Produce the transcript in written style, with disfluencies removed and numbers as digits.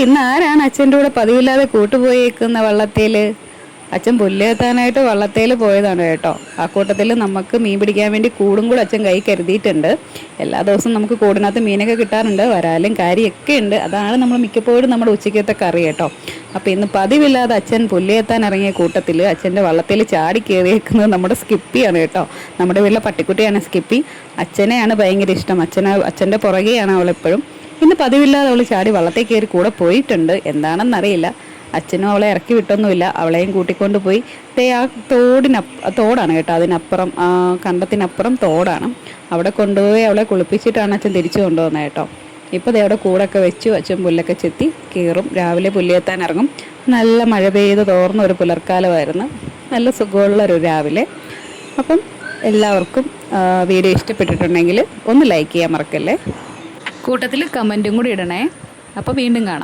ഇന്ന് ആരാണ് അച്ഛൻ്റെ കൂടെ പതിവില്ലാതെ കൂട്ടുപോയേക്കുന്ന വള്ളത്തേൽ? അച്ഛൻ പുല്ലേത്താനായിട്ട് വള്ളത്തേൽ പോയതാണ് കേട്ടോ. ആ കൂട്ടത്തിൽ നമുക്ക് മീൻ പിടിക്കാൻ വേണ്ടി കൂടും കൂടെ അച്ഛൻ കൈ കരുതിയിട്ടുണ്ട്. എല്ലാ ദിവസവും നമുക്ക് കൂടിനകത്ത് മീനൊക്കെ കിട്ടാറുണ്ട്, വരാലും കാര്യമൊക്കെ ഉണ്ട്. അതാണ് നമ്മൾ മിക്കപ്പോഴും നമ്മുടെ ഉച്ചയ്ക്കത്തെ കറി കേട്ടോ. അപ്പോൾ ഇന്ന് പതിവില്ലാതെ അച്ഛൻ പുല്ലേത്താൻ ഇറങ്ങിയ കൂട്ടത്തിൽ അച്ഛൻ്റെ വള്ളത്തിൽ ചാടി കയറിയേക്കുന്നത് നമ്മുടെ സ്കിപ്പിയാണ് കേട്ടോ. നമ്മുടെ വീട്ടിലെ പട്ടിക്കുട്ടിയാണ് സ്കിപ്പി. അച്ഛനെയാണ് ഭയങ്കര ഇഷ്ടം. അച്ഛൻ്റെ പുറകെയാണ് അവളെപ്പോഴും. ഇന്ന് പതിവില്ലാതെ അവൾ ചാടി വള്ളത്തിൽ കയറി കൂടെ പോയിട്ടുണ്ട്. എന്താണെന്നറിയില്ല. അച്ഛനും അവളെ ഇറക്കി വിട്ടൊന്നുമില്ല, അവളെയും കൂട്ടിക്കൊണ്ട് പോയി. ആ തോടാണ് കേട്ടോ, അതിനപ്പുറം കണ്ടത്തിനപ്പുറം തോടാണ്. അവിടെ കൊണ്ടുപോയി അവളെ കുളിപ്പിച്ചിട്ടാണ് അച്ഛൻ തിരിച്ചു കൊണ്ടുവന്നത് കേട്ടോ. ഇപ്പോൾ അവിടെ കൂടൊക്കെ വെച്ചു. അച്ഛൻ പുല്ലൊക്കെ ചെത്തി കയറും. രാവിലെ പുല്ലേത്താൻ ഇറങ്ങും. നല്ല മഴ പെയ്ത് തോർന്ന ഒരു പുലർക്കാലമായിരുന്നു. നല്ല സുഖമുള്ളൊരു രാവിലെ. അപ്പം എല്ലാവർക്കും വീഡിയോ ഇഷ്ടപ്പെട്ടിട്ടുണ്ടെങ്കിൽ ഒന്ന് ലൈക്ക് ചെയ്യാൻ മറക്കല്ലേ. കൂട്ടത്തിൽ കമൻറ്റും കൂടി ഇടണേ. അപ്പോൾ വീണ്ടും കാണാം.